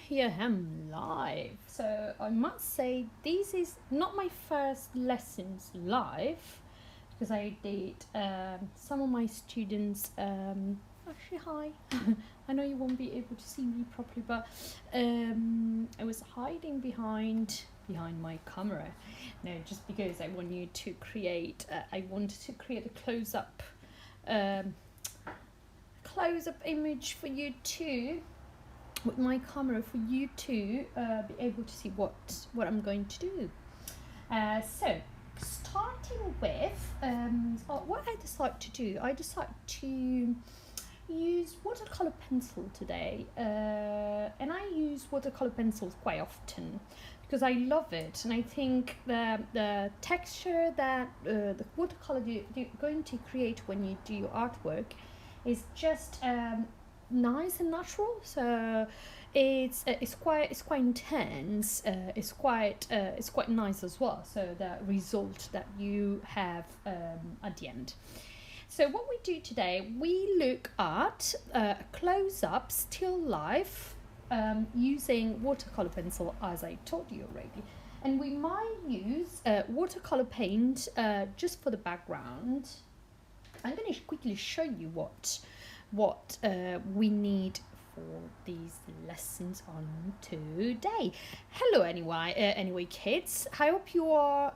here I am live. So I must say this is not my first lessons live because I did some of my students actually hi. I know you won't be able to see me properly, but I was hiding behind my camera. No, just because I want you to create I wanted to create a close-up image for you too, with my camera, for you to be able to see what I'm going to do. So starting with what I decided to do, I decided to use watercolor pencil today, and I use watercolor pencils quite often because I love it, and I think the texture that the watercolor you're going to create when you do your artwork is just nice and natural. So it's quite intense. It's quite nice as well. So the result that you have at the end. So what we do today, we look at close-up still life using watercolor pencil, as I told you already. And we might use watercolor paint just for the background. I'm going to quickly show you what we need for these lessons on today. Hello, anyway, kids. I hope you are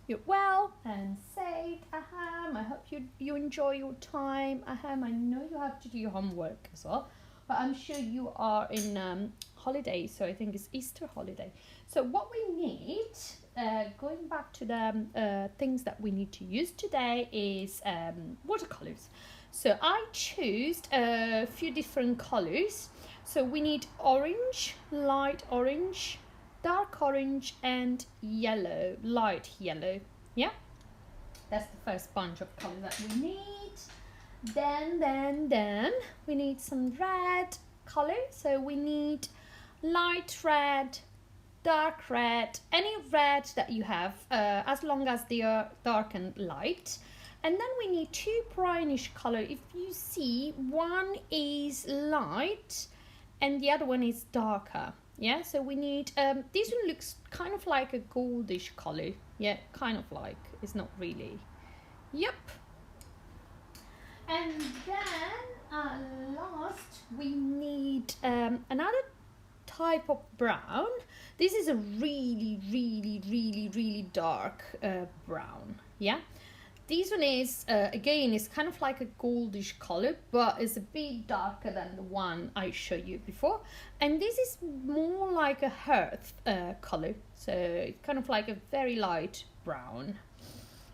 you're well and safe. I hope you enjoy your time. I know you have to do your homework as well, but I'm sure you are in holiday. So I think it's Easter holiday. So what we need, going back to the things that we need to use today, is watercolors. So I chose a few different colors. So we need orange, light orange, dark orange, and yellow, light yellow. Yeah, that's the first bunch of colors that we need. Then we need some red color. So we need light red, dark red, any red that you have, as long as they are dark and light. And then we need two brownish color. If you see, one is light and the other one is darker. Yeah, so we need this one looks kind of like a goldish color. Yeah, kind of like, it's not really. Yep. And then last we need another type of brown. This is a really dark brown. Yeah, this one is again, it's kind of like a goldish color, but it's a bit darker than the one I showed you before. And this is more like a earth color, so it's kind of like a very light brown.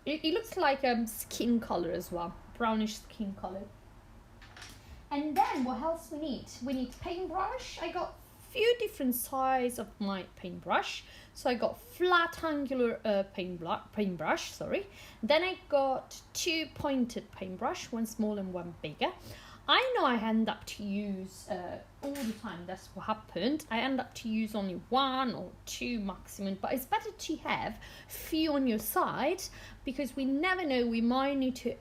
It looks like a skin color as well, brownish skin color. And then what else we need? We need paintbrush. I got few different size of my paintbrush. So I got flat angular paintbrush, sorry. Then I got two pointed paintbrush, one small and one bigger. I know I end up to use all the time, that's what happened. I end up to use only one or two maximum, but it's better to have few on your side because we never know, we might need to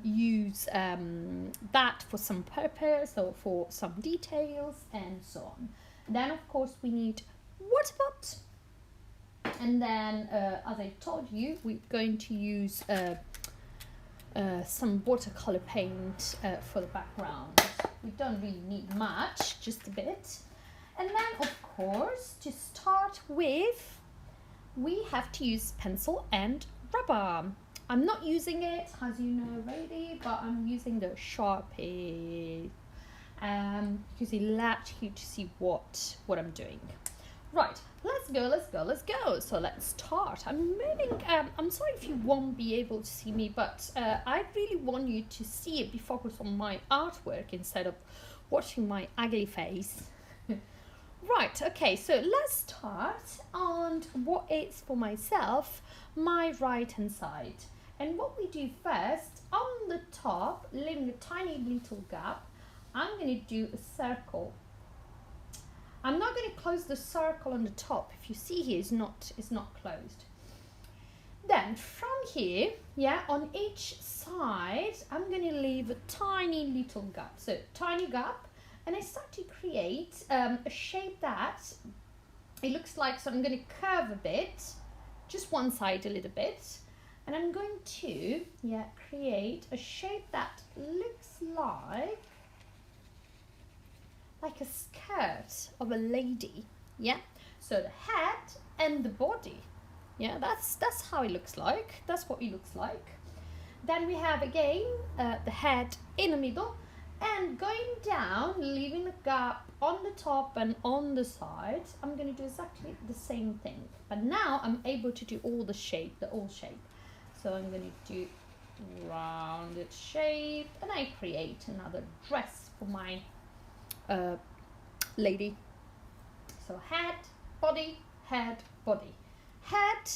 use that for some purpose or for some details and so on. Then of course we need water pot, and then as I told you, we're going to use some watercolor paint for the background. We don't really need much, just a bit. And then of course, to start with, we have to use pencil and rubber. I'm not using it, as you know already, but I'm using the Sharpie because it allows you to see what I'm doing. Right, let's go. So let's start. I'm moving. I'm sorry if you won't be able to see me, but I really want you to see it, be focused on my artwork instead of watching my ugly face. Right, okay, so let's start on what is for myself, my right hand side. And what we do first, on the top, leaving a tiny little gap, I'm going to do a circle. I'm not going to close the circle on the top. If you see here, it's not closed. Then from here, yeah, on each side, I'm going to leave a tiny little gap. So tiny gap, and I start to create a shape that it looks like, so I'm going to curve a bit, just one side a little bit, and I'm going to create a shape that looks like a skirt of a lady. So the head and the body, that's how it looks like. That's what it looks like. Then we have again the head in the middle, and going down, leaving a gap on the top and on the sides. I'm going to do exactly the same thing, but now I'm able to do all the shape, the old shape. So I'm going to do rounded shape, and I create another dress for my lady. So head, body, head, body, head,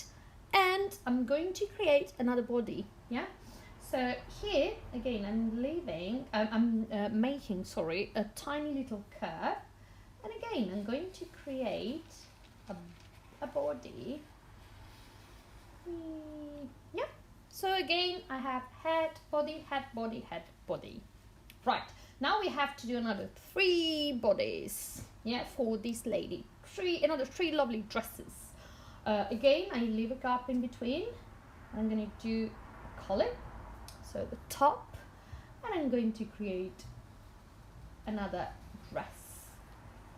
and I'm going to create another body. So here again, I'm making a tiny little curve, and again I'm going to create a body. So again I have head, body, head, body, head, body. Right, now we have to do another 3 bodies for this lady. Another three lovely dresses. Again, I leave a gap in between. I'm going to do a collar, so the top, and I'm going to create another dress,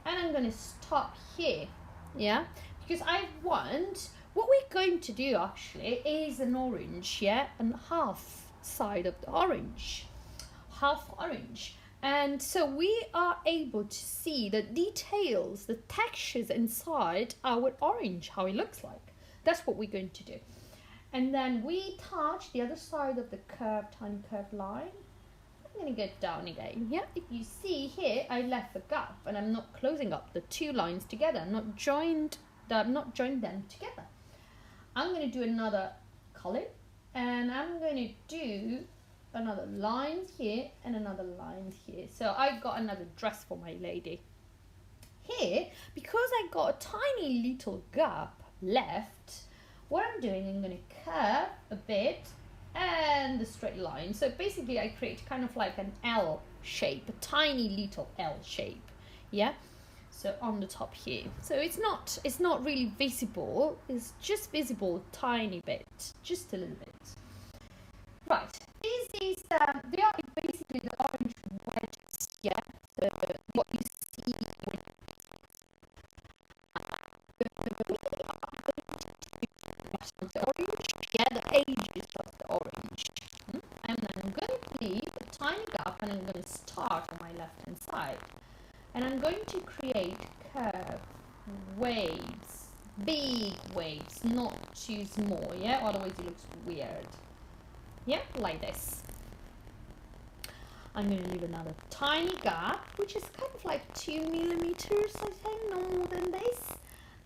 and I'm going to stop here, because I want, what we're going to do actually is an orange, and half side of the orange, half orange. And so we are able to see the details, the textures inside our orange, how it looks like. That's what we're going to do. And then we touch the other side of the tiny curved line. I'm going to go down again. If you see here, I left a gap, and I'm not closing up the 2 lines together. I'm not joined them together. I'm going to do another color, and I'm going to do another line here and another line here. So I got another dress for my lady. Here, because I got a tiny little gap left, what I'm doing, I'm going to curve a bit and the straight line. So basically I create kind of like an L shape, a tiny little L shape. So on the top here. So it's not really visible, it's just visible a tiny bit, just a little bit. Right, this is they are basically the orange wedges, so what you see when the orange, the edges of the orange, and then I'm going to leave a tiny gap, and I'm going to start on my left hand side, and I'm going to create curve waves, big waves, not too small, otherwise it looks weird. Like this. I'm going to leave another tiny gap, which is kind of like 2 millimeters, I think, no more than this.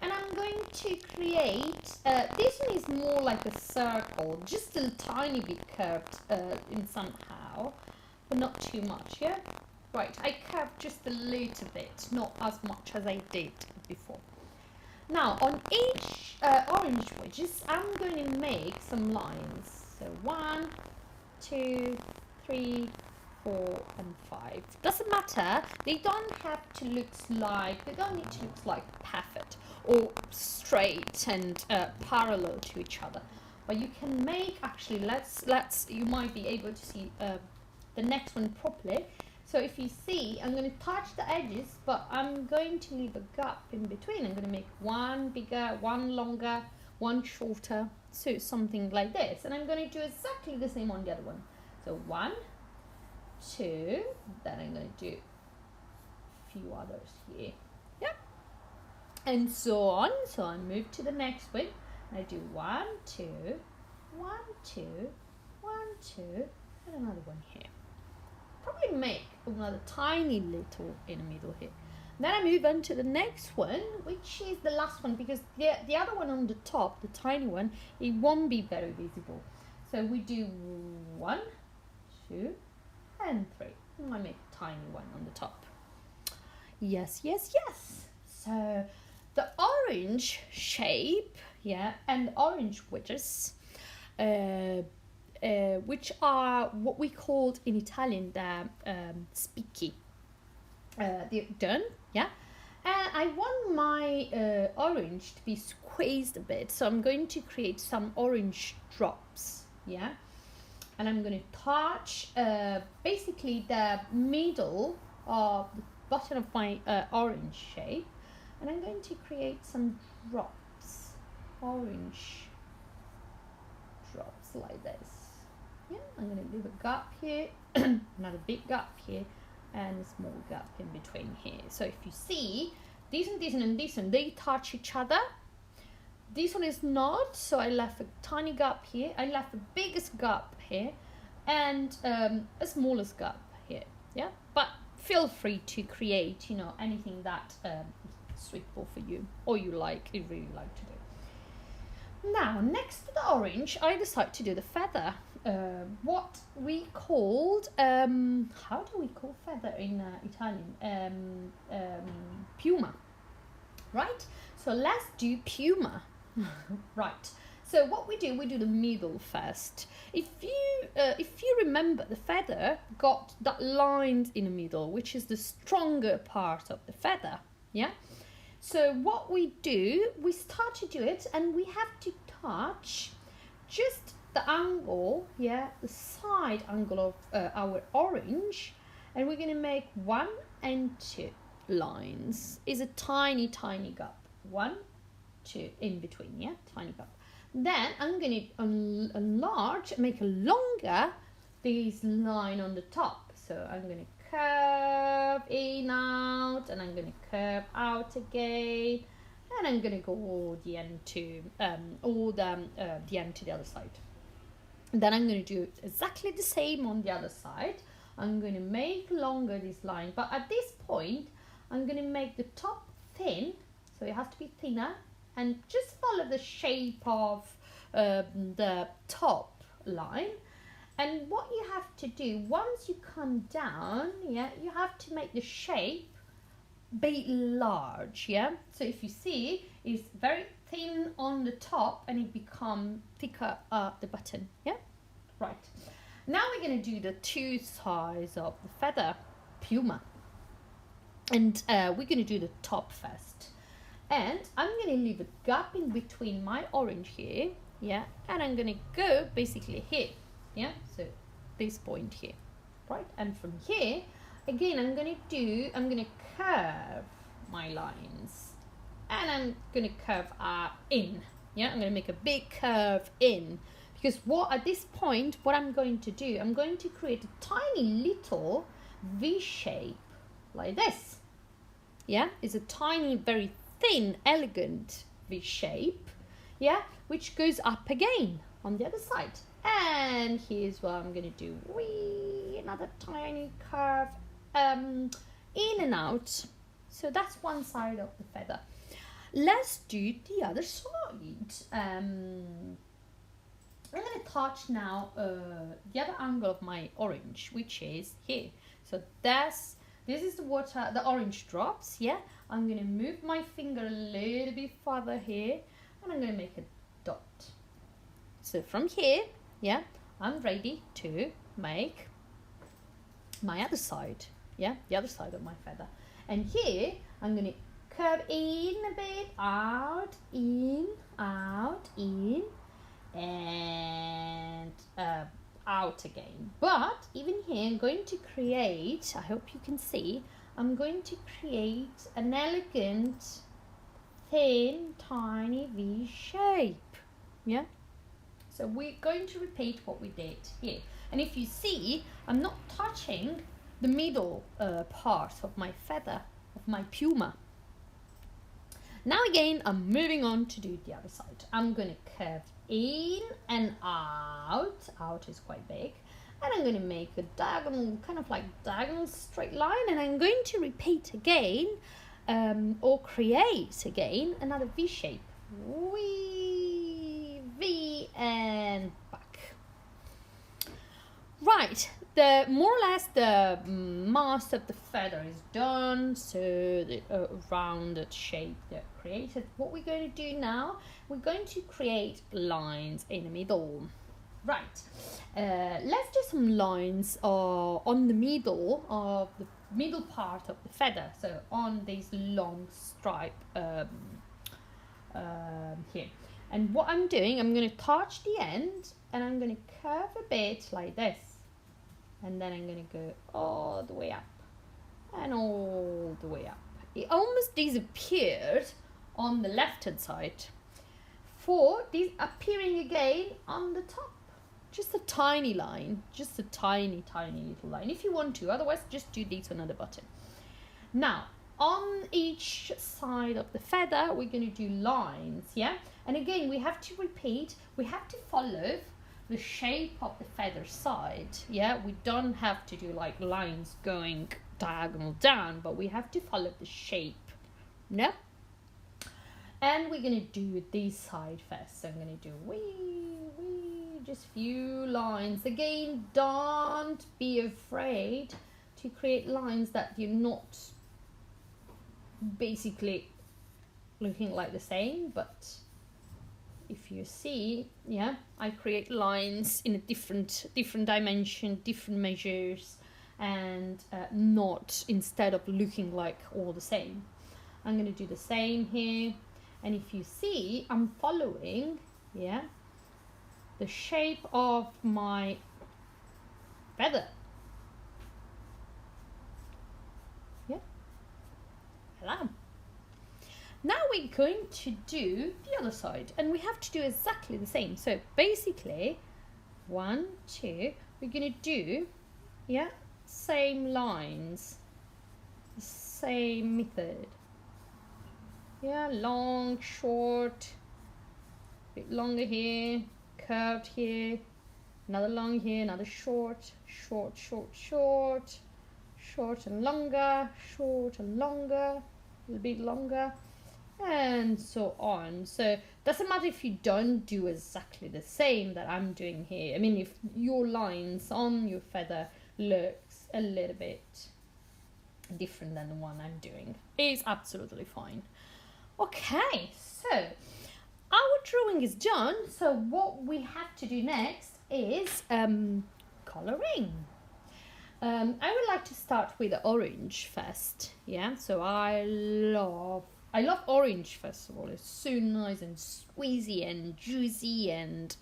And I'm going to create, this one is more like a circle, just a tiny bit curved in somehow, but not too much, Right, I curved just a little bit, not as much as I did before. Now, on each orange wedges, I'm going to make some lines. So 1, 2, 3, 4, and 5. Doesn't matter. They don't have to look like. They don't need to look like perfect or straight and parallel to each other. But you can make, actually. Let's. You might be able to see the next one properly. So if you see, I'm going to touch the edges, but I'm going to leave a gap in between. I'm going to make one bigger, one longer, one shorter, so something like this. And I'm going to do exactly the same on the other one. So 1, 2, then I'm going to do a few others here. And so on. So I move to the next one. I do 1, 2, 1, 2, 1, 2, and another one here. Probably make another tiny little in the middle here. Then I move on to the next one, which is the last one, because the other one on the top, the tiny one, it won't be very visible. So we do 1, 2, and 3. I make a tiny one on the top. Yes. So the orange shape, and the orange wedges, which are what we called in Italian the spicchi. done, yeah. And I want my orange to be squeezed a bit, so I'm going to create some orange drops, yeah. And I'm going to touch basically the middle of the bottom of my orange shape, and I'm going to create some drops, orange drops like this. Yeah, I'm going to leave a gap here, another big gap here, and a small gap in between here. So if you see, this and this one, they touch each other. This one is not, so I left a tiny gap here. I left the biggest gap here, and a smallest gap here. Yeah, but feel free to create, you know, anything that is suitable for you or you really like to do. Now, next to the orange, I decided to do the feather. What we called, how do we call feather in Italian? Piuma, right? So let's do piuma. Right. So what we do the middle first. If you remember, the feather got that lines in the middle, which is the stronger part of the feather. Yeah. So what we do, we start to do it, and we have to touch just the angle, yeah, the side angle of our orange, and we're gonna make 1 and 2 lines. Is a tiny gap. 1, 2 in between, yeah, tiny gap. Then I'm gonna enlarge, make a longer this line on the top. So I'm gonna curve in, out, and I'm gonna curve out again, and I'm gonna go all the end to the end to the other side. Then I'm going to do exactly the same on the other side. I'm going to make longer this line, but at this point I'm going to make the top thin, so it has to be thinner, and just follow the shape of the top line. And what you have to do, once you come down, yeah, you have to make the shape be large, yeah. So if you see, it's very thin on the top and it becomes thicker at the bottom, yeah. Right. Now we're going to do the 2 sides of the feather, piuma, and we're going to do the top first. And I'm going to leave a gap in between my orange here, yeah, and I'm going to go basically here, yeah. So this point here, right, and from here again I'm going to curve my lines, and I'm going to curve in, yeah. I'm going to make a big curve in, because at this point what I'm going to do, I'm going to create a tiny little V shape like this, yeah. It's a tiny, very thin, elegant V shape, yeah, which goes up again on the other side. And here's what I'm going to do, another tiny curve in and out. So that's one side of the feather. Let's do the other side. I'm going to touch now the other angle of my orange, which is here. So this is the orange drops, yeah. I'm going to move my finger a little bit further here, and I'm going to make a dot. So from here, yeah, I'm ready to make my other side, yeah, the other side of my feather. And here, I'm going to curve in a bit, out, in, and out again. But even here, I'm going to create, I hope you can see, I'm going to create an elegant, thin, tiny V shape, yeah. So we're going to repeat what we did here. And if you see, I'm not touching the middle part of my feather, of my piuma. Now again, I'm moving on to do the other side. I'm going to curve in and out. Out is quite big. And I'm going to make a diagonal, kind of like diagonal straight line. And I'm going to repeat again, or create again, another V shape. V and back. Right, more or less the mass of the feather is done, so the rounded shape that created. What we're going to do now, we're going to create lines in the middle. Right, let's do some lines on the middle of the middle part of the feather, so on this long stripe here. And what I'm doing, I'm going to touch the end and I'm going to curve a bit like this, and then I'm going to go all the way up and all the way up. It almost disappeared on the left hand side, for this appearing again on the top. Just a tiny line, just a tiny little line if you want to, otherwise just do this on the bottom. Now on each side of the feather we're going to do lines, yeah, and again we have to repeat, we have to follow the shape of the feather side, yeah, we don't have to do like lines going diagonal down, but we have to follow the shape, no? And we're going to do this side first, so I'm going to do just few lines. Again, don't be afraid to create lines that you're not basically looking like the same, but if you see, yeah, I create lines in a different dimension, different measures, and not instead of looking like all the same. I'm going to do the same here, and if you see, I'm following, yeah, the shape of my feather. Yeah. Hello. Now we're going to do the other side, and we have to do exactly the same. So basically, 1, 2, we're going to do, yeah, same lines, same method. Yeah, long, short, bit longer here, curved here, another long here, another short, short, short, short, short and longer, short and longer, a little bit longer, and so on. So doesn't matter if you don't do exactly the same that I'm doing here. I mean, if your lines on your feather looks a little bit different than the one I'm doing, it's absolutely fine. Okay, so our drawing is done, so what we have to do next is colouring. I would like to start with the orange first, yeah, so I love orange first of all. It's so nice and squeezy and juicy and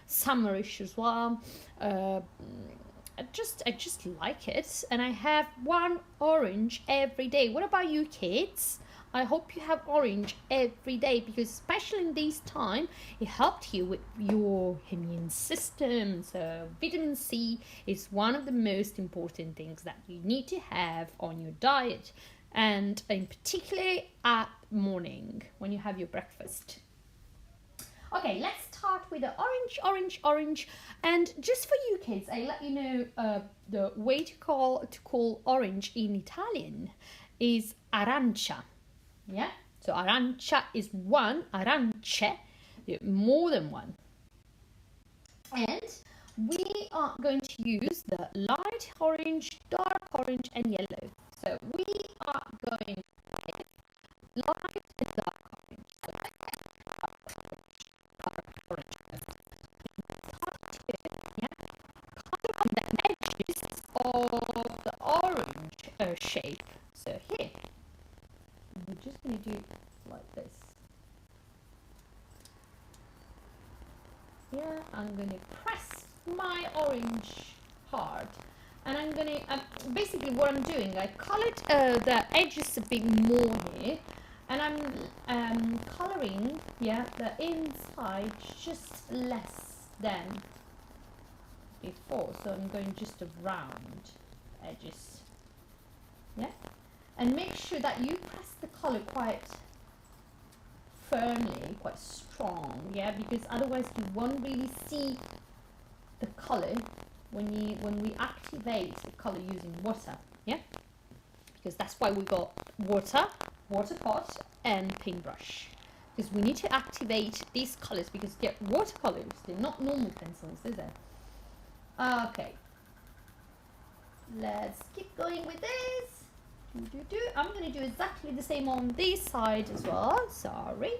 summerish as well. I just like it, and I have one orange every day. What about you kids? I hope you have orange every day, because especially in this time, it helped you with your immune system. So vitamin C is one of the most important things that you need to have on your diet, and in particular at morning when you have your breakfast. Okay, let's start with the orange. And just for you kids, I let you know the way to call orange in Italian is arancia. Yeah, so arancia is one, arance, more than one. And we are going to use the light orange, dark orange and yellow. So we are going with light and dark orange. So dark orange. Color on the edges of the orange shape. So here, we're just going to do like this. Yeah, I'm going to press my orange hard, and I'm going to, basically what I'm doing, I colored the edges a bit more here, and I'm colouring, yeah, the inside just less than before, so I'm going just around edges, yeah, and make sure that you press the colour quite firmly, quite strong, yeah, because otherwise you won't really see the colour when we activate the colour using water, yeah, because that's why we got water pot and paintbrush, because we need to activate these colours, because they're watercolours, they're not normal pencils, is it? Okay, let's keep going with this. I'm going to do exactly the same on this side as well. Sorry.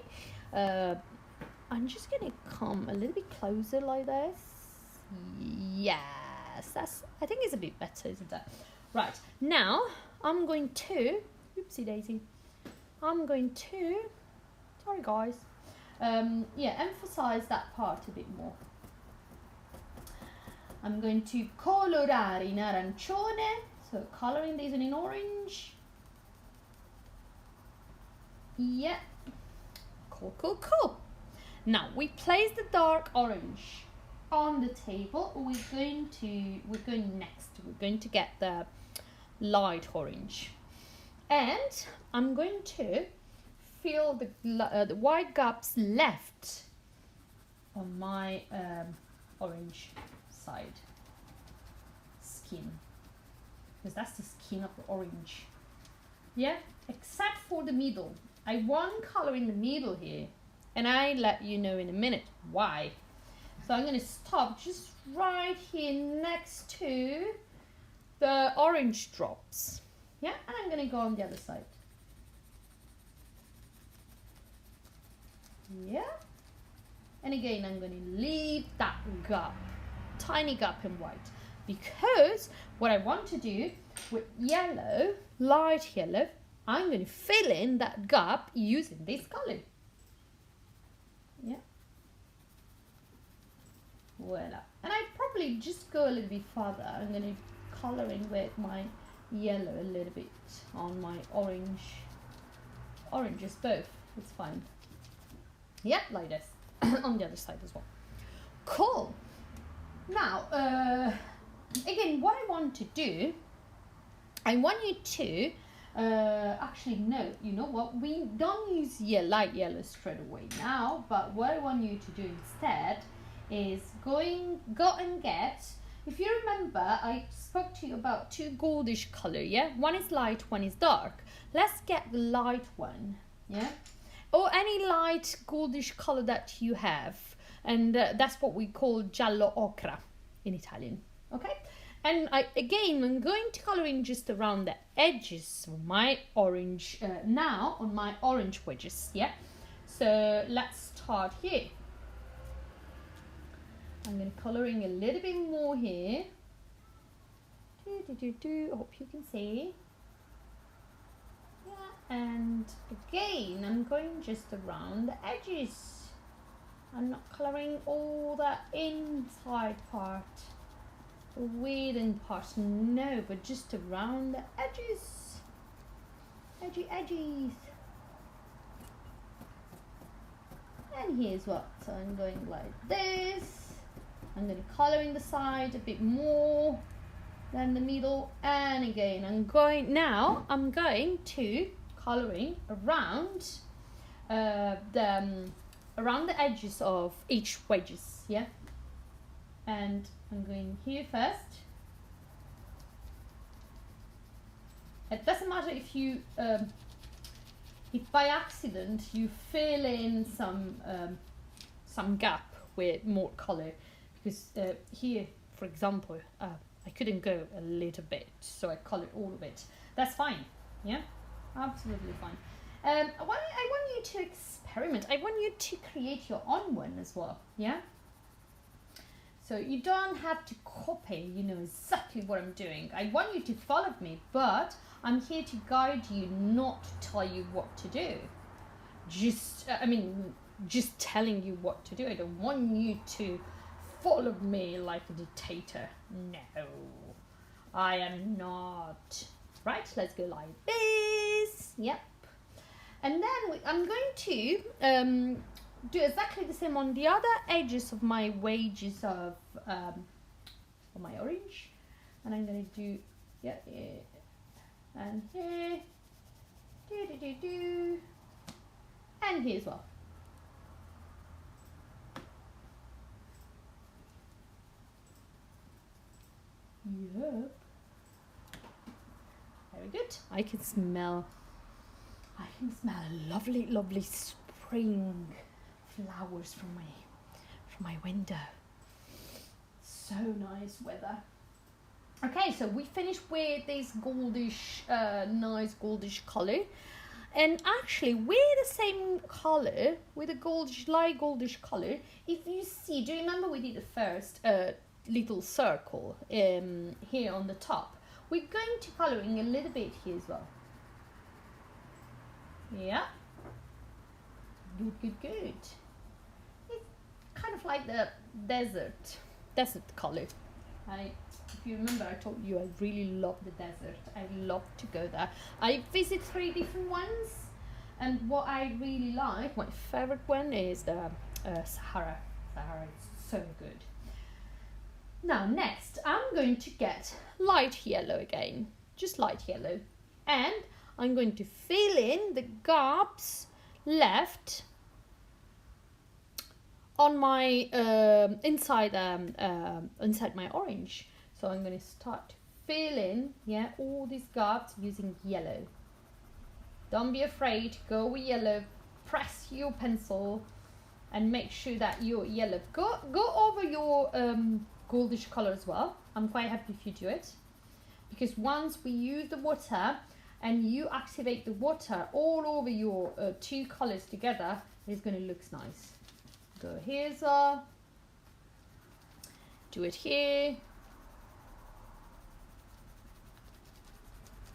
I'm just going to come a little bit closer like this. Yes, I think it's a bit better, isn't it? Right, now I'm going to, oopsie daisy, I'm going to, sorry guys, emphasize that part a bit more. I'm going to colorare in arancione, so coloring these in orange. Yeah, cool. Now we place the dark orange on the table. We're going next. We're going to get the light orange, and I'm going to fill the white gaps left on my orange side skin, because that's the skin of the orange. Yeah, except for the middle. I want color in the middle here, and I let you know in a minute why. So I'm going to stop just right here next to the orange drops. Yeah, and I'm going to go on the other side. Yeah, and again I'm going to leave that gap, tiny gap in white, because what I want to do with yellow, light yellow, I'm going to fill in that gap using this color. Yeah. Voila. And I probably just go a little bit further. I'm going to color in with my yellow a little bit on my orange. Oranges both. It's fine. Yeah, like this. On the other side as well. Cool. Now, again, what I want to do, I want you to actually no, you know what, we don't use light yellow straight away now, but what I want you to do instead is go and get, if you remember, I spoke to you about two goldish color, yeah, one is light, one is dark. Let's get the light one, yeah, or any light goldish color that you have, and that's what we call giallo ocra in Italian. Okay, and I'm going to color in just around the edges of my orange now on my orange wedges. Yeah, so let's start here. I'm going to color in a little bit more here. Hope you can see. Yeah, and again I'm going just around the edges. I'm not coloring all that inside part, the wooden part, no, but just around the edges, edges. And here's what, so I'm going like this. I'm going to color in the side a bit more than the middle, and again I'm going to coloring around around the edges of each wedges, yeah. And I'm going here first. It doesn't matter if you if by accident you fill in some gap with more color, because here, for example, I couldn't go a little bit, so I colored all of it. That's fine, yeah, absolutely fine. I want you to experiment. I want you to create your own one as well, yeah. So you don't have to copy, you know, exactly what I'm doing. I want you to follow me, but I'm here to guide you, not to tell you what to do. Just telling you what to do. I don't want you to follow me like a dictator. No, I am not. Right, let's go like this. Yep. And then I'm going to do exactly the same on the other edges of my wedges of my orange. And I'm going to do, yeah, and here, and here as well. Yep. Very good. I can smell a lovely spring flowers from my window. So nice weather. Okay, so we finished with this goldish, nice goldish color. And actually, with the same color, with a goldish, light goldish color, if you see, do you remember we did the first little circle here on the top. We're going to colouring a little bit here as well. Yeah. Good, good, good. It's kind of like the desert colour. If you remember, I told you I really love the desert. I love to go there. I visit 3 different ones, and what I really like, my favorite one is the Sahara. Sahara is so good. Now next, I'm going to get light yellow again, just light yellow, and I'm going to fill in the gaps left on my inside my orange. So I'm going to start to fill in, yeah, all these gaps using yellow. Don't be afraid, go with yellow, press your pencil and make sure that your yellow, go over your goldish color as well. I'm quite happy if you do it, because once we use the water and you activate the water all over your 2 colors together, it's going to look nice. Go here as well, do it here,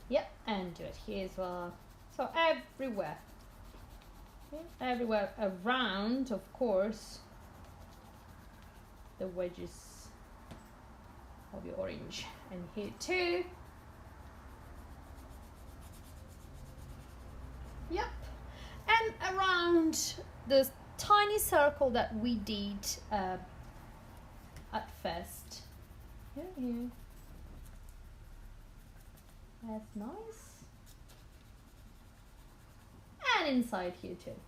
yep, and do it here as well. So everywhere, yeah, everywhere around, of course, the wedges of your orange, and here too. Yep, and around the tiny circle that we did at first. Yeah, here. That's nice. And inside here too.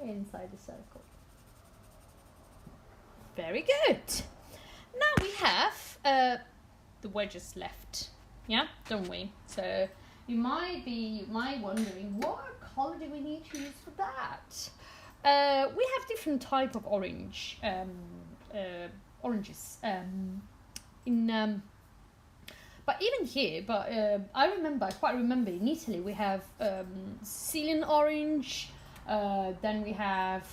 Inside the circle. Very good. Now we have the wedges left. Yeah, don't we? So you might wondering, what color do we need to use for that? We have different type of oranges. But even here, I quite remember in Italy we have Sicilian orange. Then we have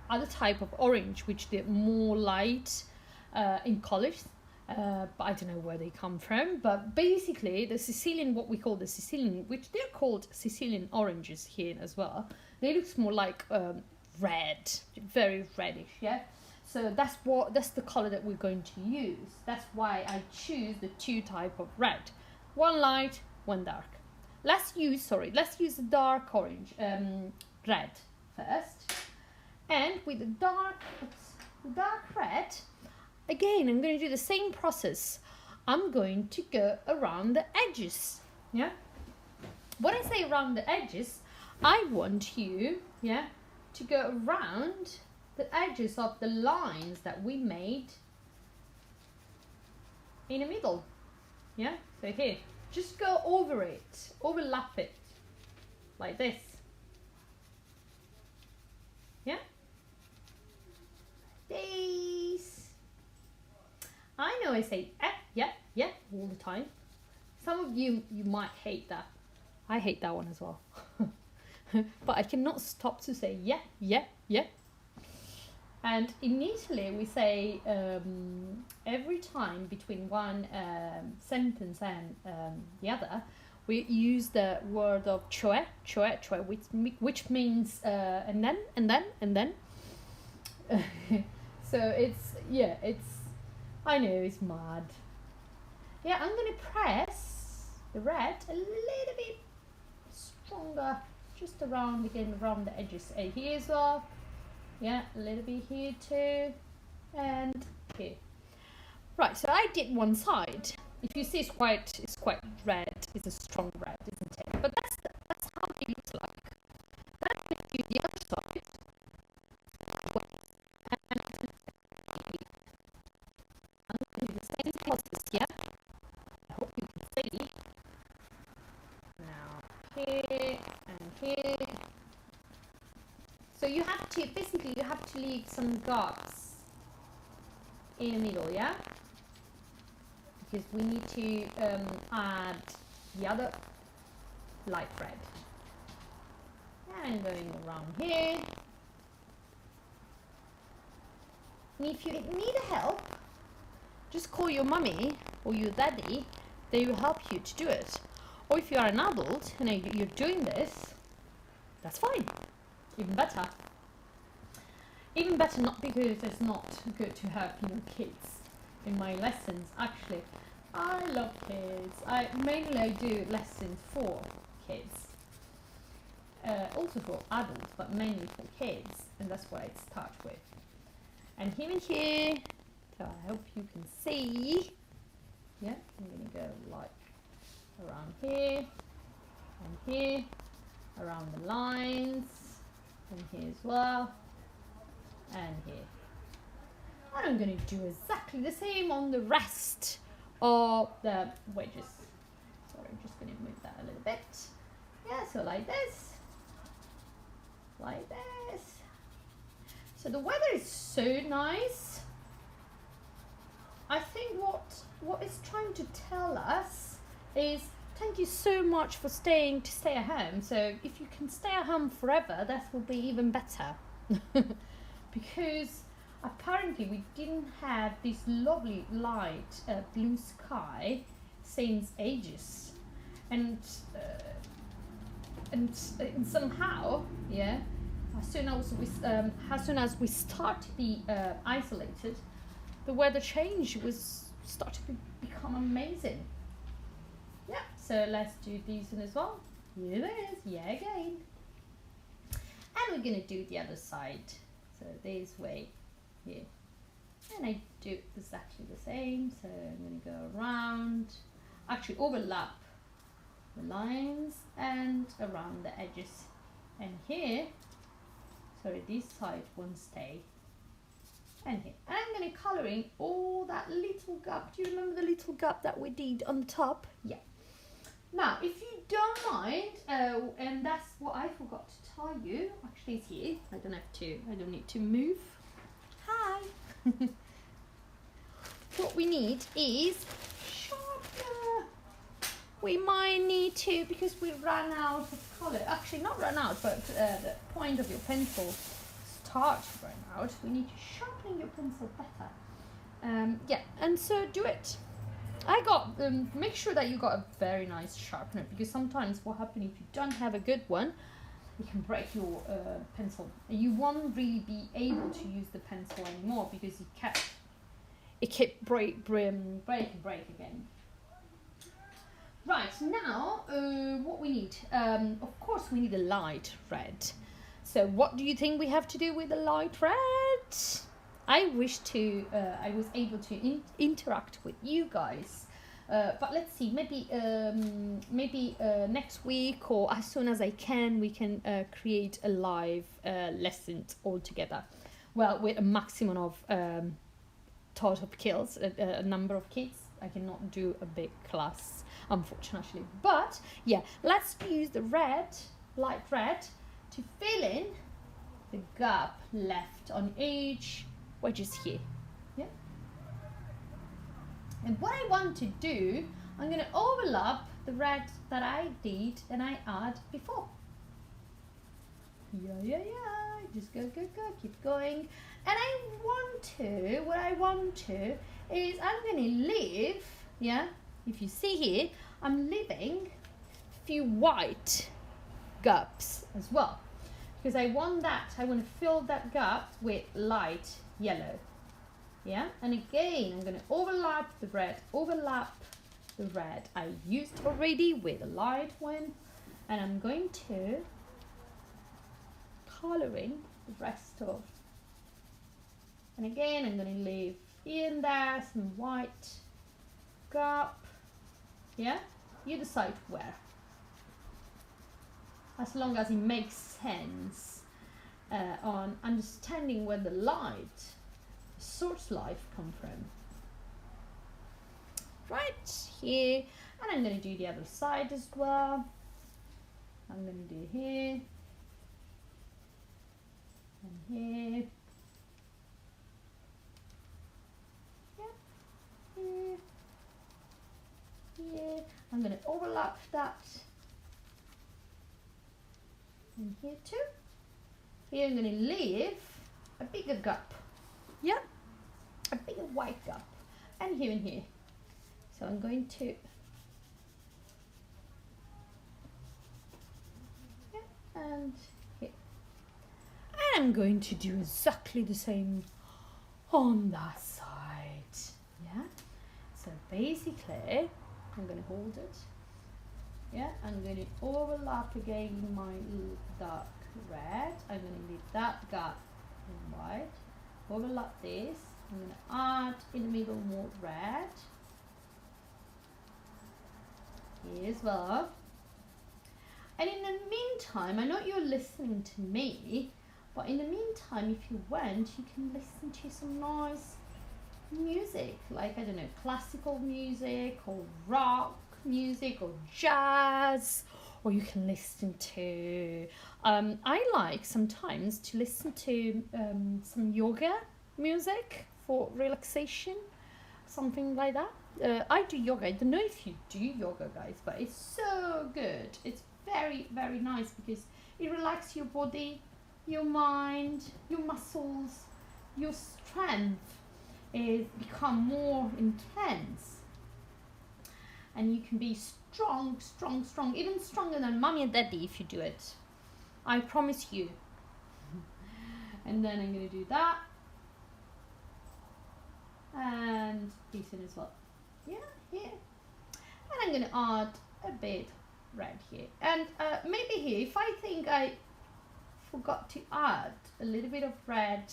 other type of orange, which they're more light in colors. But I don't know where they come from. But basically, the Sicilian, what we call the Sicilian, which they're called Sicilian oranges here as well. They look more like red, very reddish, yeah. So that's the color that we're going to use. That's why I choose the 2 type of red, one light, one dark. Let's use the dark orange, red first, and with the dark red. Again, I'm going to do the same process. I'm going to go around the edges, yeah? When I say around the edges, I want you, yeah, to go around the edges of the lines that we made in the middle, yeah? So here, just go over it, overlap it, like this, yeah? These. I know I say yeah all the time. Some of you might hate that. I hate that one as well. But I cannot stop to say yeah. And in Italy we say every time between one sentence and the other, we use the word of cioè, which means and then. So it's I know it's mad. Yeah, I'm gonna press the red a little bit stronger, just around the edges here as well. Yeah, a little bit here too, and here. Right, so I did one side. If you see, it's quite red. It's a strong red, isn't it? But that's how it looks like. Then I'm gonna do the other side. I'm going to do the same process, yeah? I hope you can see. Now, here and here. So you have to leave some gaps in the middle, yeah? Because we need to add the other light red. And going around here. And if you need help, just call your mummy or your daddy. They will help you to do it. Or if you are an adult and you're doing this, that's fine. Even better. Even better, not because it's not good to have, kids in my lessons. Actually, I love kids. I mainly do lessons for kids. Also for adults, but mainly for kids. And that's what I start with. And here, so I hope you can see. Yeah, I'm going to go like around here, and here, around the lines, and here as well, and here. And I'm going to do exactly the same on the rest of the wedges. Sorry, I'm just going to move that a little bit. Yeah, so like this. Like this. So the weather is so nice. I think what it's trying to tell us is thank you so much for stay at home. So if you can stay at home forever, that will be even better. Because apparently we didn't have this lovely light blue sky since ages. And somehow, yeah, as soon as we start to be isolated, the weather change start to become amazing. Yeah, so let's do these one as well. Here it is, yeah, again. And we're gonna do the other side. So this way, here. And I do exactly the same. So I'm gonna go around, actually overlap the lines and around the edges. And here, sorry, this side won't stay. And here. And I'm going to colouring all that little gap. Do you remember the little gap that we did on the top? Yeah. Now, if you don't mind, and that's what I forgot to tell you. Actually, it's here. I don't need to move. Hi. What we need is sharpener. We might need to, because we ran out of colour. Actually, not run out, but the point of your pencil start to run out. We need to sharpen your pencil better. Yeah, and so do it. I got, make sure that you got a very nice sharpener, because sometimes what happens if you don't have a good one, you can break your pencil. You won't really be able to use the pencil anymore because it kept break again. Right, now what we need, of course we need a light red. So what do you think we have to do with the light red? I was able to interact with you guys, but let's see, maybe next week or as soon as I can, we can create a live lesson all together. Well, with a maximum of total kills, a number of kids. I cannot do a big class, unfortunately. But yeah, let's use the light red, to fill in the gap left on each wedges here. Yeah. And what I want to do, I'm going to overlap the red that I did and I add before. Yeah. Just go. Keep going. And what I want to is I'm going to leave, yeah, if you see here, I'm leaving a few white gaps as well. Because I want to fill that gap with light yellow. Yeah, and again, I'm going to overlap the red I used already with a light one. And I'm going to coloring the rest of. And again, I'm going to leave here and there some white gap. Yeah, you decide where. As long as it makes sense on understanding where the source light come from. Right here, and I'm going to do the other side as well. I'm going to do here and here. Here. I'm going to overlap that. And here too. Here I'm going to leave a bigger gap. Yeah. a bit of white gap, and here and here. So I'm going to and here. And I'm going to do exactly the same on that side. Yeah. So basically, I'm going to hold it. Yeah, I'm going to overlap again my dark red. I'm going to leave that gap in white. Overlap this. I'm going to add in the middle more red. Here as well. And in the meantime, I know you're listening to me, but in the meantime, if you want, you can listen to some nice music, like, I don't know, classical music or rock music or jazz, or you can listen to, I like sometimes to listen to some yoga music for relaxation, something like that. I do yoga. I don't know if you do yoga, guys, but it's so good. It's very, very nice because it relaxes your body, your mind, your muscles, your strength is become more intense, and you can be strong, even stronger than mommy and daddy if you do it. I promise you. And then I'm going to do that, and this one as well. Yeah, here. And I'm going to add a bit red here, and maybe here, if I think I forgot to add a little bit of red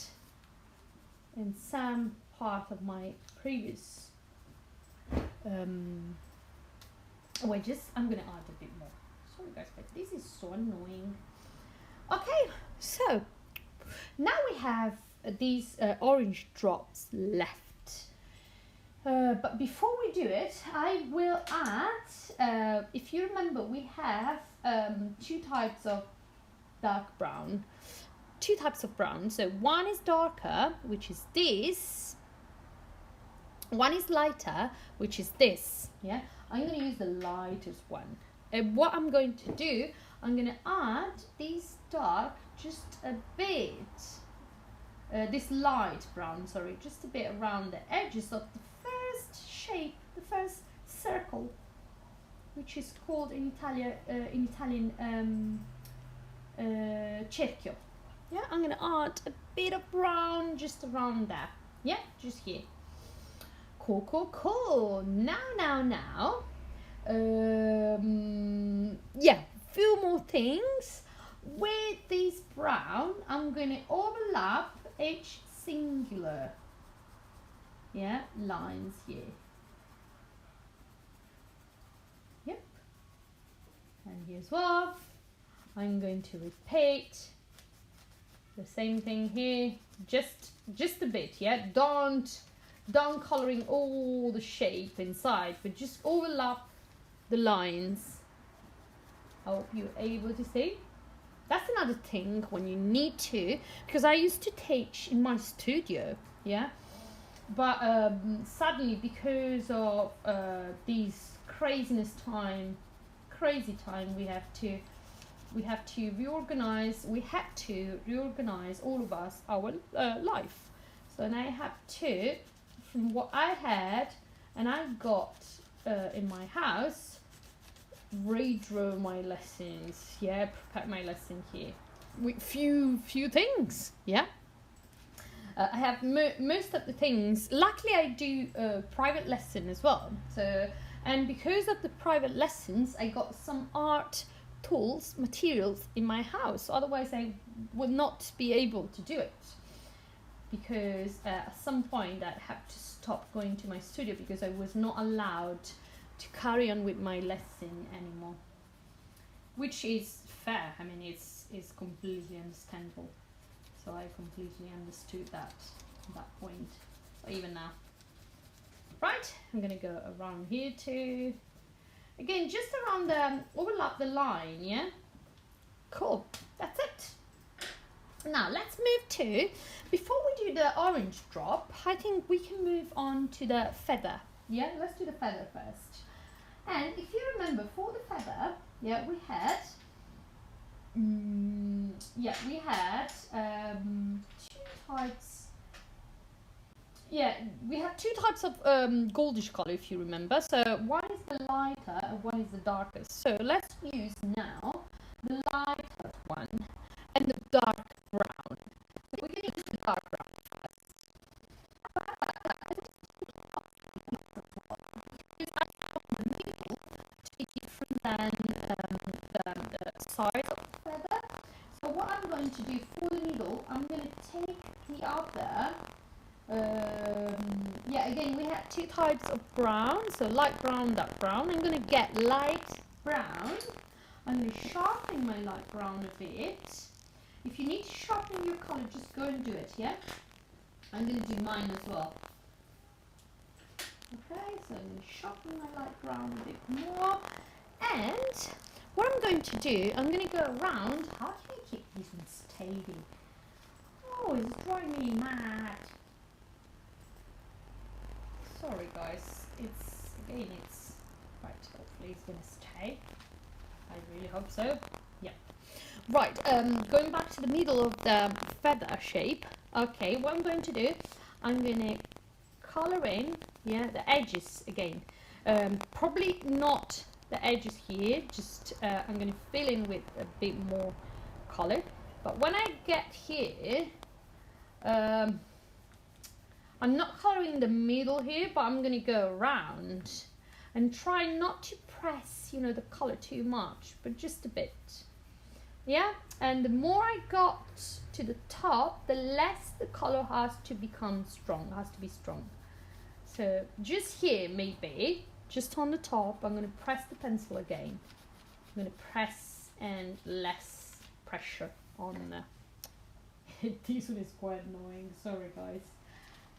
in some part of my previous wedges, I'm going to add a bit more. Sorry guys, but this is so annoying. Okay, so now we have these orange drops left. But before we do it, I will add, if you remember, we have two types of dark brown. Two types of brown. So one is darker, which is this. One is lighter, which is this. Yeah, I'm going to use the lightest one. And what I'm going to do, I'm going to add this dark just a bit. This light brown, sorry, just a bit around the edges of the first shape, the first circle, which is called in Italian cerchio. Yeah, I'm going to add a bit of brown just around there. Yeah, just here. Cool. Now. Yeah, few more things. With this brown, I'm going to overlap each singular, yeah, lines here. Yep. And here as well. I'm going to repeat the same thing here, just a bit, yeah. Don't coloring all the shape inside, but just overlap the lines. I hope you're able to see. That's another thing when you need to, because I used to teach in my studio, yeah, but suddenly because of these crazy time, we had to reorganize all of us, our life. So and I had to, from what I had and I got in my house, redraw my lessons, yeah, prepare my lesson here with few things, yeah. I have most of the things. Luckily I do private lesson as well, so, and because of the private lessons I got some art tools, materials in my house, otherwise I would not be able to do it, because at some point I had to stop going to my studio because I was not allowed to carry on with my lesson anymore, which is fair. I mean, it's completely understandable. So I completely understood that point. But even now, right? I'm gonna go around here too. Again, just around the overlap the line, yeah. Cool. That's it. Now let's move to. Before we do the orange drop, I think we can move on to the feather. Yeah, let's do the feather first. And if you remember, for the feather, yeah, we had yeah, we have two types of goldish color, if you remember. So one is the lighter and one is the darkest. So let's use now the lighter one and the dark brown. So we're going to use the dark brown first. Because I found the middle to be different than the size of the feather. So what I'm going to do for the middle, I'm going to take the other. Yeah, again, we have two types of brown, so light brown, dark brown. I'm going to get light brown. I'm going to sharpen my light brown a bit. If you need to sharpen your color, just go and do it, yeah? I'm going to do mine as well. Okay, so I'm going to sharpen my light brown a bit more. And what I'm going to do, I'm going to go around. How can I keep this one steady? Oh, it's driving me mad. Sorry guys, it's right, hopefully it's gonna stay. I really hope so. Yeah. Right, going back to the middle of the feather shape. Okay, what I'm going to do, I'm gonna color in, yeah, the edges again. Probably not the edges here, just I'm gonna fill in with a bit more color. But when I get here, I'm not colouring the middle here, but I'm going to go around and try not to press, you know, the colour too much, but just a bit. Yeah, and the more I got to the top, the less the colour has to become strong, has to be strong. So just here, maybe, just on the top, I'm going to press the pencil again. I'm going to press and less pressure on the... This one is quite annoying, sorry guys.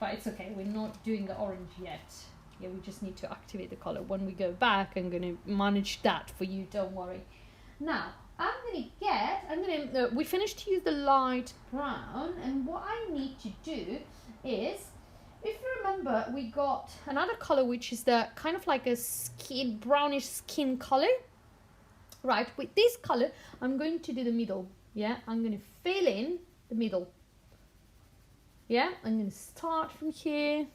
But it's okay, we're not doing the orange yet. Yeah, we just need to activate the color. When we go back, I'm going to manage that for you, don't worry. Now, we finished to use the light brown, and what I need to do is, if you remember, we got another color which is the kind of like a brownish skin color. Right, with this color, I'm going to do the middle. Yeah, I'm going to fill in the middle. Yeah, I'm going to start from here.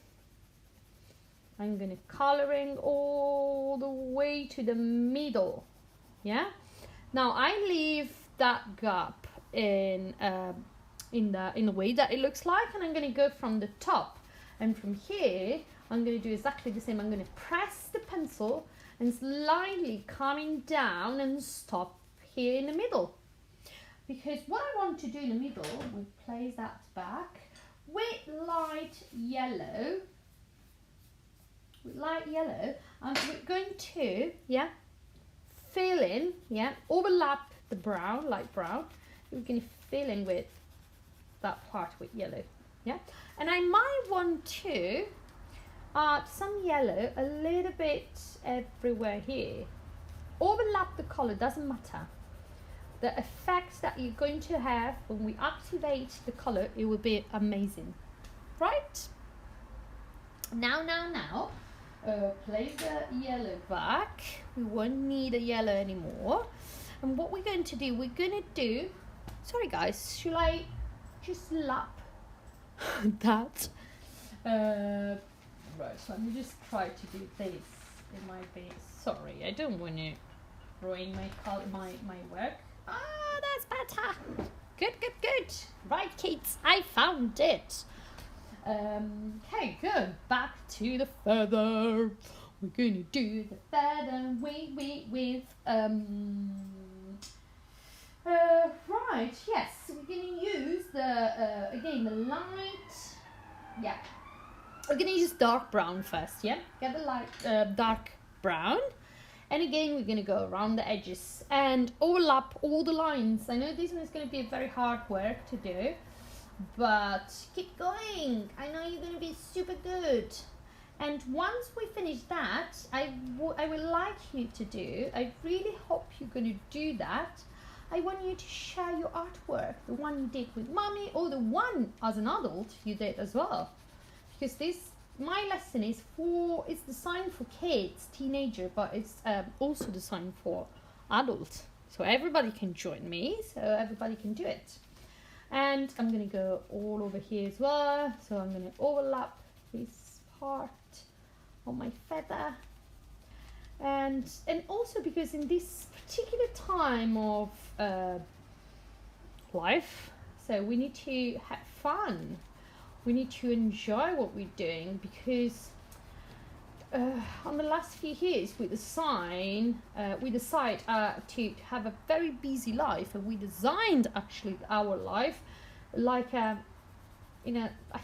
I'm going to coloring all the way to the middle. Yeah. Now I leave that gap in the way that it looks like, and I'm going to go from the top. And from here, I'm going to do exactly the same. I'm going to press the pencil and slightly coming down and stop here in the middle. Because what I want to do in the middle, we place that back. With light yellow, and we're going to, yeah, fill in, yeah, overlap the brown, light brown. We're going to fill in with that part with yellow, yeah. And I might want to add some yellow a little bit everywhere here. Overlap the color, doesn't matter. The effect that you're going to have when we activate the color, it will be amazing, right? Now, place the yellow back. We won't need a yellow anymore. And what we're going to do, sorry guys, should I just lap that? Right, so let me just try to do this. It might be, sorry, I don't want to ruin my work. Ah, that's better. Good. Right, kids, I found it. Okay, good. Back to the feather. We're gonna do the feather with right, yes. We're gonna use the again the light. Yeah. We're gonna use dark brown first. Yeah. Get the light dark brown. And again, we're going to go around the edges and overlap all the lines. I know this one is going to be very hard work to do, but keep going. I know you're going to be super good. And once we finish that, I would like you to do, I really hope you're going to do that. I want you to share your artwork, the one you did with mommy or the one as an adult you did as well. Because my lesson is it's designed for kids, teenager, but it's also designed for adults. So everybody can join me, so everybody can do it. And I'm going to go all over here as well. So I'm going to overlap this part of my feather. And also because in this particular time of life, so we need to have fun, we need to enjoy what we're doing, because on the last few years we decide to have a very busy life, and we designed actually our life like I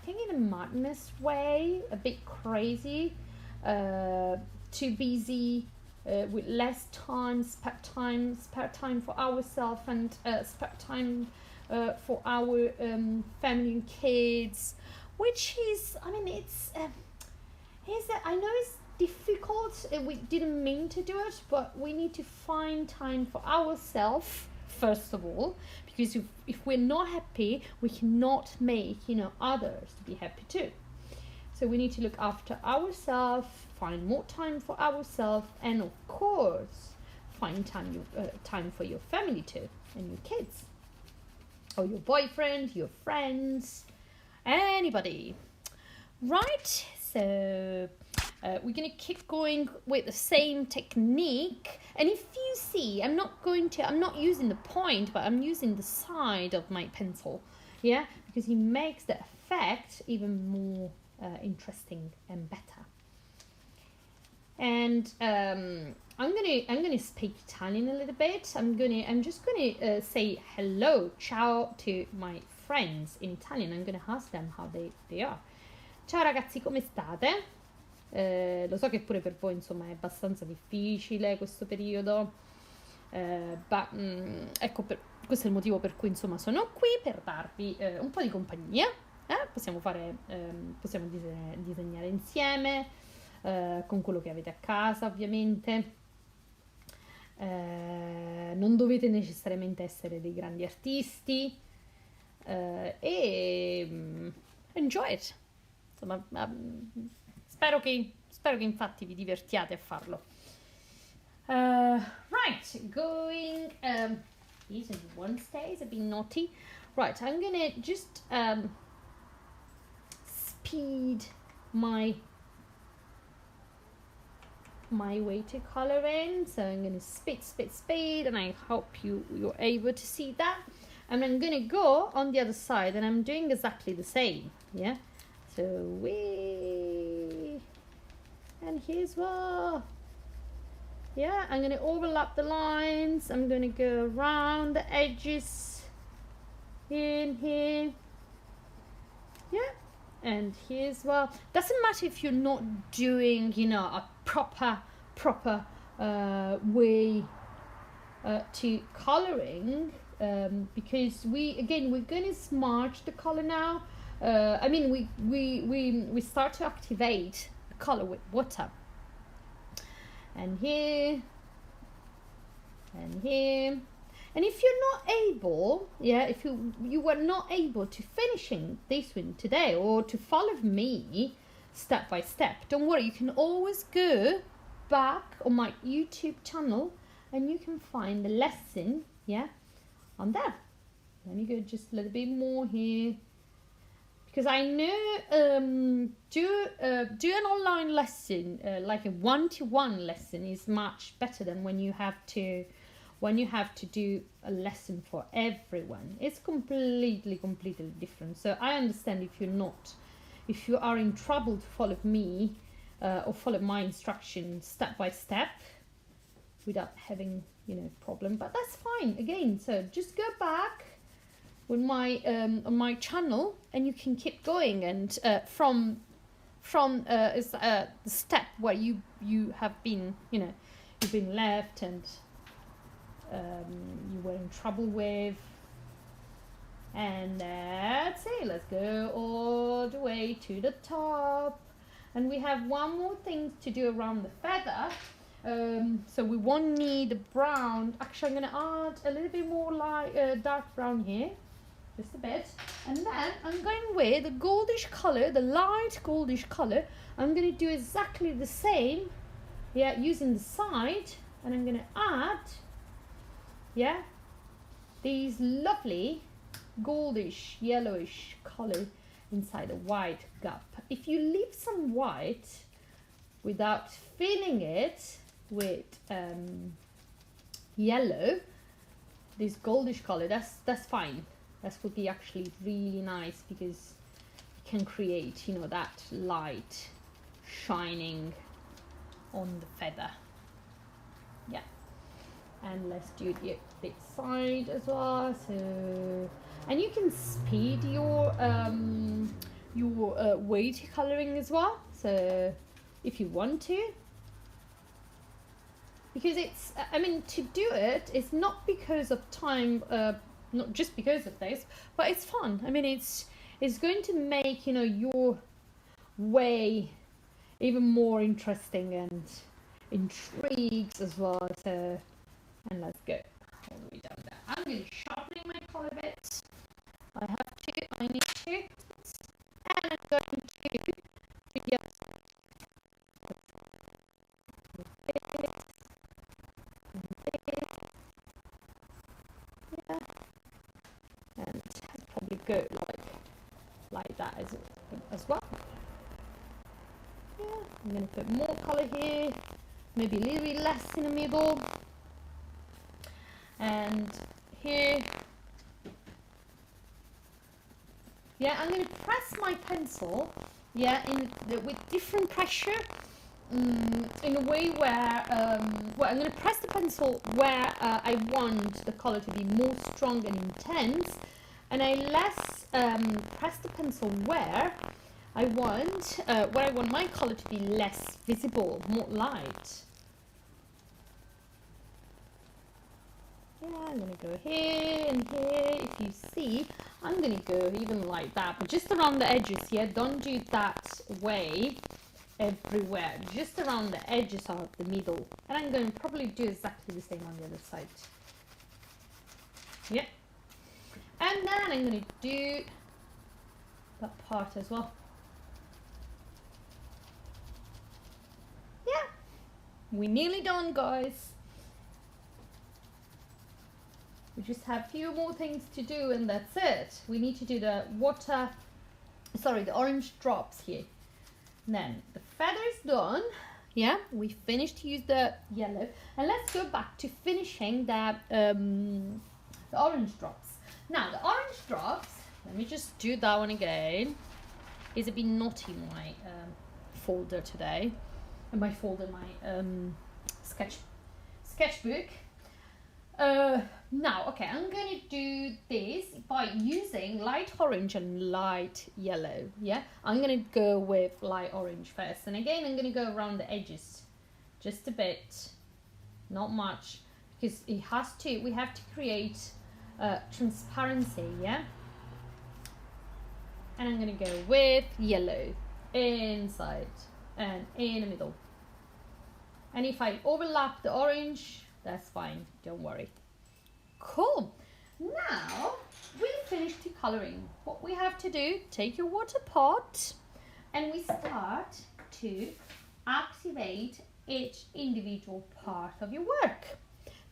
think in a madness way, a bit crazy, too busy, with less time, spare time for ourselves, and spare time for our family and kids, which is, I mean, I know it's difficult, we didn't mean to do it, but we need to find time for ourselves first of all, because if we're not happy, we cannot make others to be happy too. So we need to look after ourselves, find more time for ourselves, and of course find time for your family too, and your kids, or your boyfriend, your friends, anybody. Right, so we're gonna keep going with the same technique, and if you see, I'm not using the point, but I'm using the side of my pencil, yeah, because it makes the effect even more interesting and better. And I'm gonna speak Italian a little bit. I'm just gonna say hello, ciao to my friends in Italian. I'm gonna ask them how they are. Ciao ragazzi, come state? Lo so che pure per voi insomma è abbastanza difficile questo periodo, ecco, questo è il motivo per cui insomma sono qui, per darvi un po' di compagnia. Possiamo disegnare insieme con quello che avete a casa, ovviamente. Non dovete necessariamente essere dei grandi artisti, e enjoy it. Insomma, spero che infatti vi divertiate a farlo. Right, going these Wednesdays have been naughty. Right, I'm gonna just speed my way to color in. So I'm gonna speed, and I hope you're able to see that. And I'm gonna go on the other side, and I'm doing exactly the same. Yeah. So and here's what. Yeah, I'm gonna overlap the lines. I'm gonna go around the edges in here. Yeah, and here's well. Doesn't matter if you're not doing, a proper way to coloring, because we're gonna smudge the color now. I mean, we start to activate the color with water. And here, and here. And if you're not able, if you were not able to finishing this one today, or to follow me step by step, don't worry, you can always go back on my YouTube channel and you can find the lesson, on there. Let me go just a little bit more here, because I know do an online lesson, like a one-to-one lesson, is much better than when you have to do a lesson for everyone. It's completely different. So I understand if you are in trouble to follow me or follow my instructions step by step without having problem, but that's fine. Again, so just go back with my on my channel, and you can keep going, and from the step where you have been you've been left and you were in trouble with, and that's it. Let's go all the way to the top, and we have one more thing to do around the feather. So we won't need the brown. Actually, I'm gonna add a little bit more dark brown here, just a bit, and then I'm going with the goldish color, the light goldish color. I'm gonna do exactly the same, using the side, and I'm gonna add these lovely goldish yellowish color inside the white gap. If you leave some white without filling it with yellow, this goldish color, that's fine. That would be actually really nice, because you can create, you know, that light shining on the feather. Yeah. And let's do the big side as well. So, and you can speed your watercoloring as well, so if you want to, because it's, I mean, to do it's not because of time, not just because of this, but it's fun. I mean, it's going to make, you know, your way even more interesting and intrigues as well. So, and let's go all the way down there. I'm going to sharpening my color bits. I need to, and I'm going to just yeah, and I'll probably go like that as well. Yeah, I'm going to put more color here, maybe a little bit less in the middle, and here. Yeah, I'm going to press my pencil, yeah, with different pressure, in a way where, well, I'm going to press the pencil where I want the color to be more strong and intense, and I press the pencil where I want my color to be less visible, more light. Yeah, I'm going to go here and here. If you see, I'm going to go even like that, but just around the edges, yeah? Don't do that way everywhere, just around the edges of the middle. And I'm going to probably do exactly the same on the other side. Yeah. And then I'm going to do that part as well. Yeah. We're nearly done, guys. We just have a few more things to do and that's it. We need to do the the orange drops here. And then the feather is done. Yeah, we finished to use the yellow. And let's go back to finishing the orange drops. Now, the orange drops, let me just do that one again. It's a bit naughty, my folder today. My sketchbook. Now, okay, I'm going to do this by using light orange and light yellow, yeah? I'm going to go with light orange first. And again, I'm going to go around the edges just a bit, not much, because we have to create transparency, yeah? And I'm going to go with yellow inside and in the middle. And if I overlap the orange, that's fine, don't worry. Cool. Now we finished the coloring. What we have to do, take your water pot and we start to activate each individual part of your work.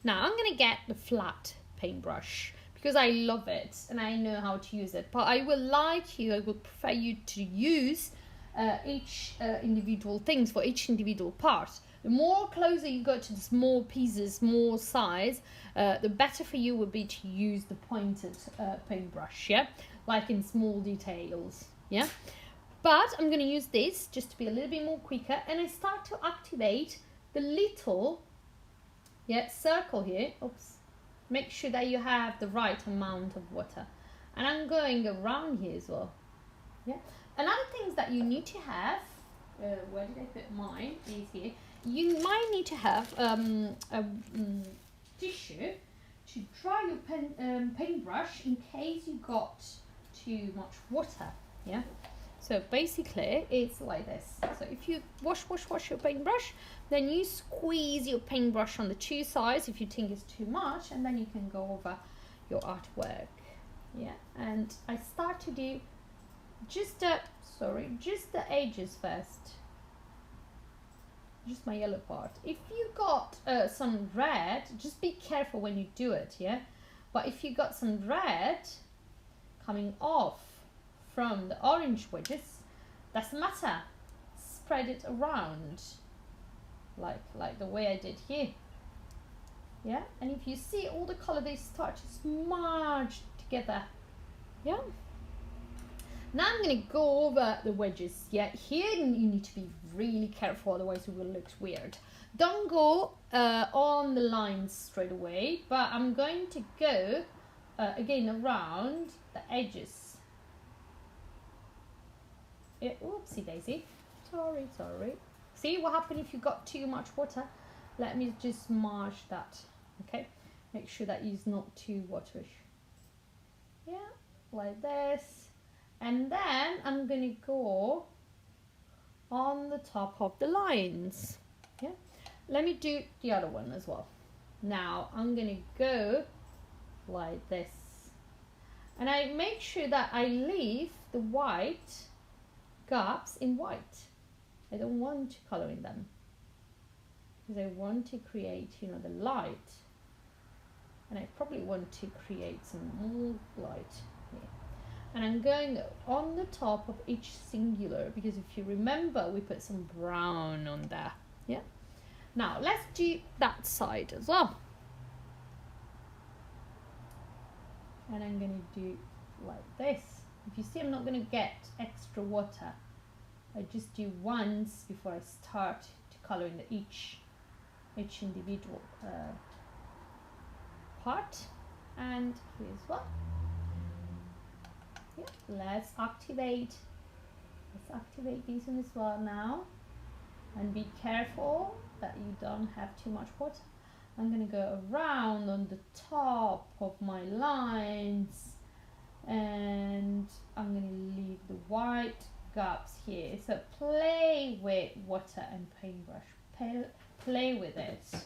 Now I'm going to get the flat paintbrush because I love it and I know how to use it, but I would prefer you to use each individual things for each individual part. The more closer you go to the small pieces, more size, the better for you would be to use the pointed paintbrush, yeah? Like in small details, yeah? But I'm going to use this just to be a little bit more quicker, and I start to activate the little, circle here. Oops. Make sure that you have the right amount of water. And I'm going around here as well, yeah? Another thing that you need to have, where did I put mine, is here. You might need to have a tissue to dry your paintbrush in case you got too much water, yeah? So basically it's like this. So if you wash your paintbrush, then you squeeze your paintbrush on the two sides if you think it's too much, and then you can go over your artwork, yeah? And I start to do just the edges first. Just my yellow part. If you got some red, just be careful when you do it, yeah? But if you got some red coming off from the orange wedges, doesn't matter. Spread it around like the way I did here. Yeah, and if you see all the color, they start to smudge together. Yeah. Now I'm going to go over the wedges. Yeah, here you need to be really careful, otherwise it will look weird. Don't go on the lines straight away, but I'm going to go again around the edges. Yeah, oopsie daisy. Sorry. See what happened if you got too much water? Let me just smudge that. Okay, make sure that it's not too waterish. Yeah, like this. And then I'm going to go on the top of the lines. Yeah, let me do the other one as well. Now I'm going to go like this. And I make sure that I leave the white gaps in white. I don't want to color in them, because I want to create, you know, the light. And I probably want to create some more light here. And I'm going on the top of each singular, because if you remember, we put some brown on there. Yeah. Now let's do that side as well. And I'm going to do like this. If you see, I'm not going to get extra water. I just do once before I start to color in each individual part. And here as well. Yeah, let's activate this one as well now, and be careful that you don't have too much water. I'm going to go around on the top of my lines, and I'm going to leave the white gaps here. So play with water and paintbrush, play with it,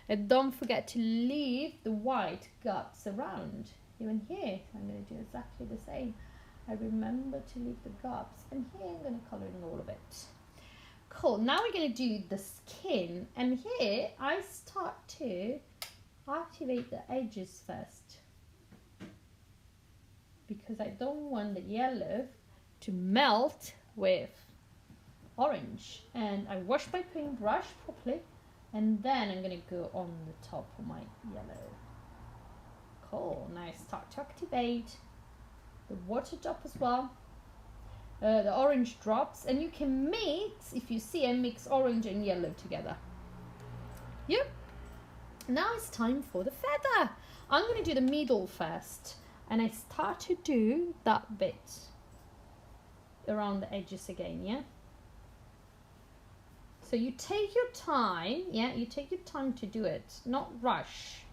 and don't forget to leave the white gaps around. Even here, I'm going to do exactly the same. I remember to leave the gaps, and here I'm going to color in all of it. Cool, now we're going to do the skin, and here I start to activate the edges first, because I don't want the yellow to melt with orange. And I wash my paintbrush properly, and then I'm going to go on the top of my yellow. Cool, now I start to activate the water drop as well, the orange drops, and you can mix, if you see, I mix orange and yellow together. Yep. Now it's time for the feather. I'm going to do the middle first, and I start to do that bit around the edges again. Yeah, so you take your time. Yeah, you take your time to do it, not rush.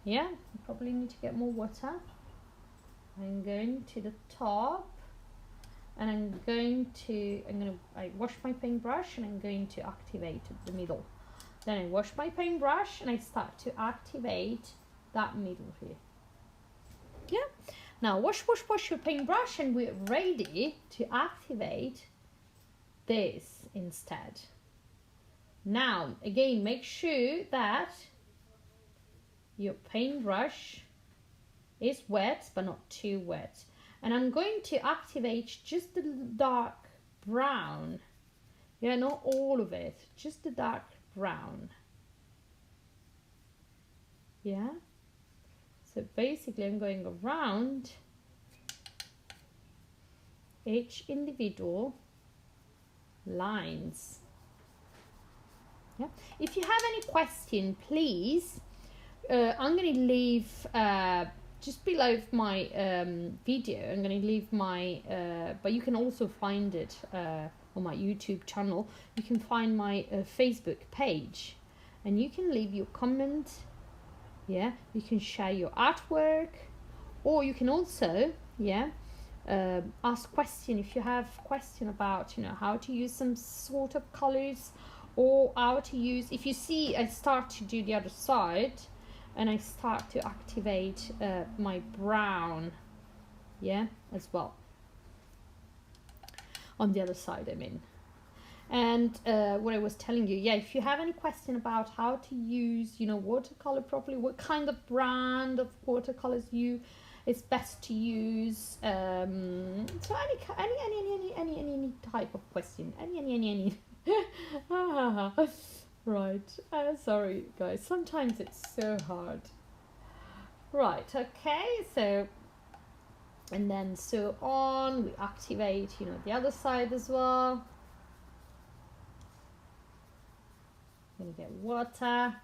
Yeah, you probably need to get more water. I'm going to the top, and I wash my paintbrush, and I'm going to activate the middle. Then I wash my paintbrush, and I start to activate that middle here. Yeah. Now wash your paintbrush, and we're ready to activate this instead. Now again, make sure that your paintbrush is wet, but not too wet. And I'm going to activate just the dark brown. Yeah, not all of it, just the dark brown. Yeah. So basically I'm going around each individual lines. Yeah. If you have any question, please, I'm going to leave just below my video. I'm going to leave my, but you can also find it on my YouTube channel. You can find my Facebook page, and you can leave your comment. Yeah, you can share your artwork, or you can also, yeah, ask question if you have question about, you know, how to use some sort of colors, or how to use, if you see, I start to do the other side, and I start to activate my brown, yeah, as well, on the other side, I mean. And what I was telling you, yeah, if you have any question about how to use, you know, watercolor properly, what kind of brand of watercolors you it's best to use so any type of question, any right. Sorry guys, sometimes it's so hard. Right, okay, so and then so on, we activate, you know, the other side as well. Gonna get water,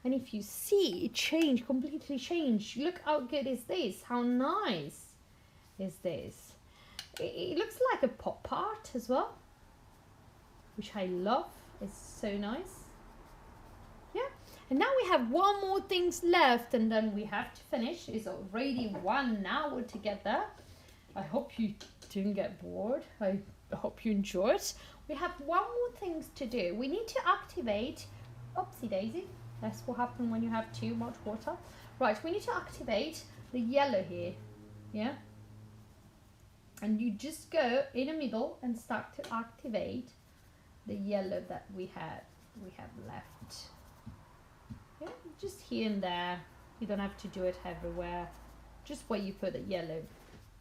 and if you see it change, completely change. Look how good is this, how nice is this. It looks like a pop art as well, which I love. It's so nice. Yeah, and now we have one more things left, and then we have to finish. It's already 1 hour together. I hope you didn't get bored. I hope you enjoyed. We have one more things to do. We need to activate, oopsie daisy, that's what happens when you have too much water. Right, we need to activate the yellow here, yeah? And you just go in the middle and start to activate the yellow that we have left. Yeah, just here and there. You don't have to do it everywhere. Just where you put the yellow.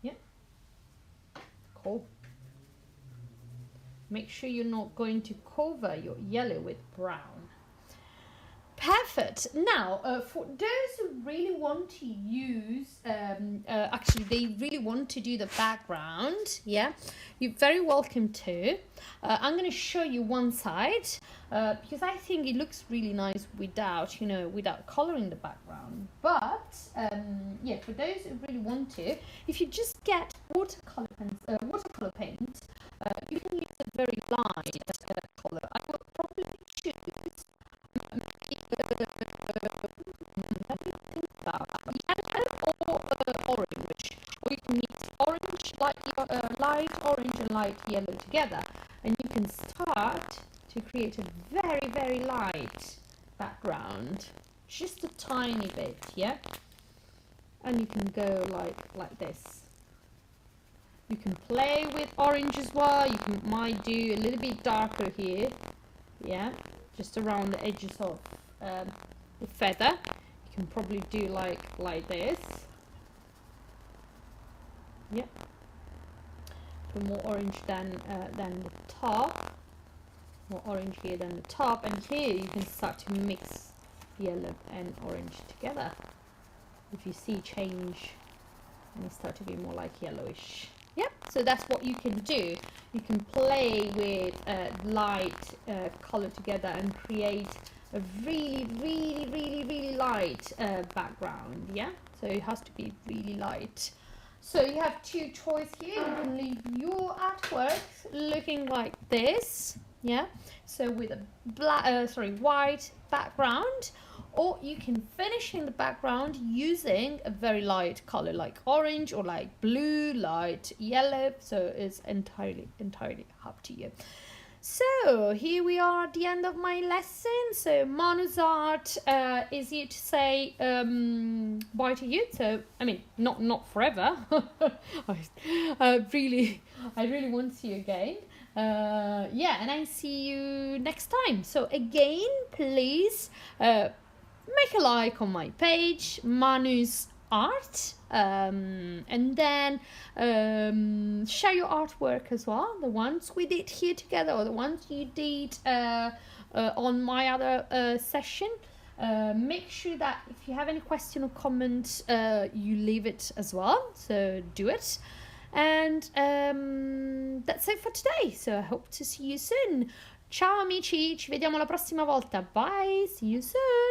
Yeah. Cool. Make sure you're not going to cover your yellow with brown. Perfect. Now, for those who really want to use, actually they really want to do the background, yeah, you're very welcome to. I'm going to show you one side because I think it looks really nice without, you know, without coloring the background. But yeah, for those who really want to, if you just get watercolor paint, you can use a very light color. I would probably choose. Yellow or orange, or you can mix orange, light orange and light yellow together, and you can start to create a very, very light background, just a tiny bit, yeah, and you can go like this. You can play with orange as well. You might do a little bit darker here, yeah, just around the edges of the feather. You can probably do like this. Yep. Put more orange than the top. More orange here than the top, and here you can start to mix yellow and orange together. If you see change, and it start to be more like yellowish. Yep. So that's what you can do. You can play with light color together and create a really, really, really, really light background, yeah? So it has to be really light. So you have two choices here. You can leave your artwork looking like this, yeah? So with a white background, or you can finish in the background using a very light color like orange or like blue, light yellow. So it's entirely up to you. So here we are at the end of my lesson. So Manu's art is here to say bye to you. So I mean, not forever. I really want to see you again. Yeah, and I see you next time. So again, please make a like on my page, Manu's Art, and then share your artwork as well, the ones we did here together or the ones you did on my other session. Make sure that if you have any question or comment, you leave it as well, so do it. And that's it for today, so I hope to see you soon. Ciao amici, ci vediamo la prossima volta. Bye, see you soon.